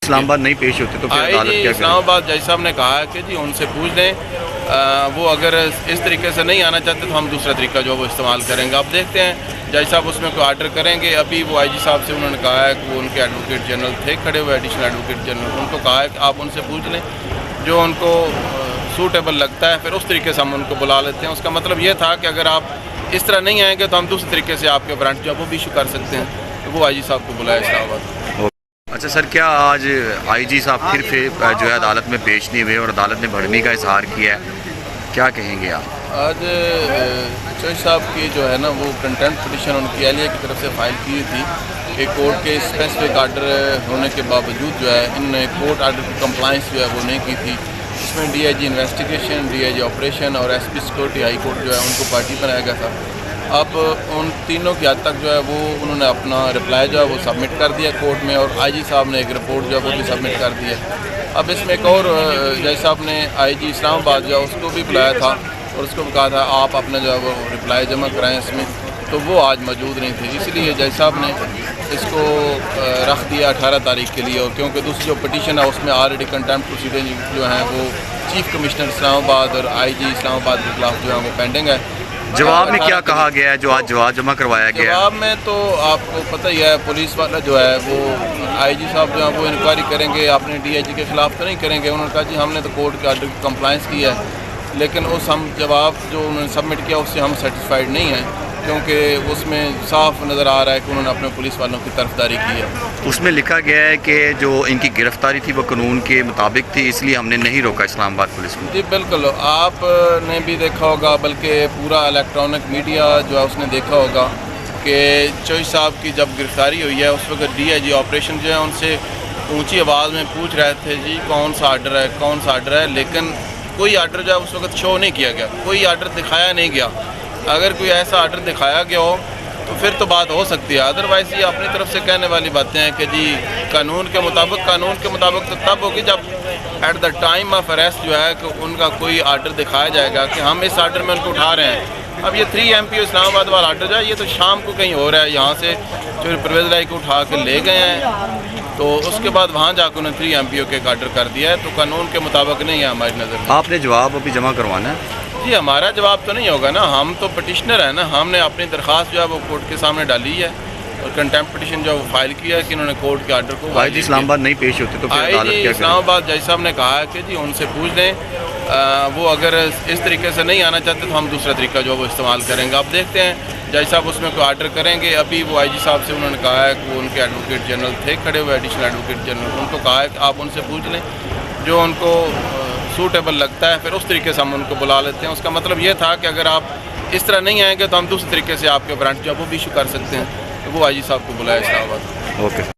اسلام آباد نہیں پیش ہوتے تو پھر عدالت کیا کرے؟ اسلام آباد جج صاحب نے کہا ہے کہ جی ان سے پوچھ لیں، وہ اگر اس طریقے سے نہیں آنا چاہتے تو ہم دوسرا طریقہ جو وہ استعمال کریں گے. اب دیکھتے ہیں جج صاحب اس میں کوئی آرڈر کریں گے. ابھی وہ آئی جی صاحب سے انہوں نے کہا ہے کہ وہ ان کے ایڈوکیٹ جنرل تھے کھڑے ہوئے، ایڈیشنل ایڈوکیٹ جنرل، ان کو کہا ہے کہ آپ ان سے پوچھ لیں جو ان کو سوٹیبل لگتا ہے، پھر اس طریقے سے ہم ان کو بلا لیتے ہیں. اس کا مطلب یہ تھا کہ اگر آپ اس طرح نہیں آئیں گے تو ہم دوسرے طریقے سے آپ کے وارنٹ جو ہے وہ بھی ایشو کر سکتے ہیں. تو وہ آئی جی صاحب کو بلایا اسلام آباد. اچھا سر، کیا آج آئی جی صاحب پھر جو ہے عدالت میں پیش نہیں ہوئے اور عدالت نے بھڑمی کا اظہار کیا ہے، کیا کہیں گے آپ؟ آج جج صاحب کی جو ہے نا وہ کنٹمپٹ پٹیشن ان کی اہلیہ کی طرف سے فائل کی تھی کہ کورٹ کے اسپیسیفک آرڈر ہونے کے باوجود جو ہے ان نے کورٹ آرڈر کی کمپلائنس جو ہے وہ نہیں کی تھی. اس میں D I G investigation, D I G operation اور S P security high court جو ہے ان کو پارٹی بنایا گیا تھا. اب ان تینوں کی حد تک جو ہے وہ انہوں نے اپنا رپلائی جو ہے وہ سبمٹ کر دیا کورٹ میں، اور آئی جی صاحب نے ایک رپورٹ جو ہے وہ بھی سبمٹ کر دی ہے. اب اس میں ایک اور جج صاحب نے آئی جی اسلام آباد جو ہے اس کو بھی بلایا تھا اور اس کو بھی کہا تھا آپ اپنا جو ہے وہ رپلائی جمع کرائیں اس میں، تو وہ آج موجود نہیں تھے. اس لیے جج صاحب نے اس کو رکھ دیا 18 تاریخ کے لیے. اور کیونکہ دوسری جو پٹیشن ہے اس میں آلریڈی کنٹمپٹ پروسیڈنگ جو ہیں وہ چیف کمشنر اسلام آباد اور آئی جی اسلام آباد کے خلاف جو ہے وہ پینڈنگ ہے. جواب میں کیا کہا گیا ہے جو آج جواب جمع کروایا گیا ہے؟ جواب میں تو آپ کو پتہ ہی ہے، پولیس والا جو ہے وہ آئی جی صاحب جو ہے وہ انکوائری کریں گے، اپنے ڈی آئی جی کے خلاف تو نہیں کریں گے. انہوں نے کہا جی ہم نے تو کورٹ کے آرڈر کی کمپلائنس کی ہے، لیکن اس ہم جواب جو انہوں نے سبمٹ کیا اس سے ہم سیٹسفائیڈ نہیں ہیں، کیونکہ اس میں صاف نظر آ رہا ہے کہ انہوں نے اپنے پولیس والوں کی طرفداری کی ہے. اس میں لکھا گیا ہے کہ جو ان کی گرفتاری تھی وہ قانون کے مطابق تھی، اس لیے ہم نے نہیں روکا اسلام آباد پولیس کو. جی بالکل، آپ نے بھی دیکھا ہوگا، بلکہ پورا الیکٹرانک میڈیا جو ہے اس نے دیکھا ہوگا کہ جج صاحب کی جب گرفتاری ہوئی ہے اس وقت ڈی آئی جی آپریشن جو ہے ان سے اونچی آواز میں پوچھ رہے تھے جی کون سا آرڈر ہے، کون سا آرڈر ہے، لیکن کوئی آرڈر جو ہے اس وقت شو نہیں کیا گیا، کوئی آرڈر دکھایا نہیں گیا. اگر کوئی ایسا آرڈر دکھایا گیا ہو تو پھر تو بات ہو سکتی ہے، ادروائز یہ اپنی طرف سے کہنے والی باتیں ہیں کہ جی قانون کے مطابق تو تب ہوگی جب at the time of arrest جو ہے کہ ان کا کوئی آرڈر دکھایا جائے گا کہ ہم اس آرڈر میں ان کو اٹھا رہے ہیں. اب یہ 3 ایم پی او اسلام آباد والا آرڈر جو ہے یہ تو شام کو کہیں ہو رہا ہے، یہاں سے جو پرویز لائی کو اٹھا کے لے گئے ہیں، تو اس کے بعد وہاں جا کے انہوں نے 3 ایم پی او کے ایک آرڈر کر دیا ہے. تو قانون کے مطابق نہیں ہے ہماری نظر میں. آپ نے جواب ابھی جمع کروانا ہے؟ جی ہمارا جواب تو نہیں ہوگا نا، ہم تو پٹیشنر ہیں نا، ہم نے اپنی درخواست جو ہے وہ کورٹ کے سامنے ڈالی ہے اور کنٹمپٹ پٹیشن جو ہے وہ فائل کیا ہے کہ انہوں نے کورٹ کے آرڈر کو. آئی جی اسلام آباد نہیں پیش ہوتے تو پھر عدالت کیا کرے؟ اسلام آباد جج صاحب نے کہا ہے کہ جی ان سے پوچھ لیں، وہ اگر اس طریقے سے نہیں آنا چاہتے تو ہم دوسرا طریقہ جو ہے وہ استعمال کریں گے. اب دیکھتے ہیں جج صاحب اس میں کوئی آرڈر کریں گے. ابھی وہ آئی جی صاحب سے انہوں نے کہا ہے کہ وہ ان کے ایڈوکیٹ جنرل تھے کھڑے ہوئے، ایڈیشنل ایڈوکیٹ جنرل، ان کو کہا ہے کہ آپ ان سے پوچھ لیں جو ان کو سوٹیبل لگتا ہے، پھر اس طریقے سے ہم ان کو بلا لیتے ہیں. اس کا مطلب یہ تھا کہ اگر آپ اس طرح نہیں آئیں گے تو ہم دوسرے طریقے سے آپ کے وارنٹ جو ہے وہ بھی ایشو کر سکتے ہیں. تو وہ آئی جی صاحب کو بلایا اسلام آباد. اوکے.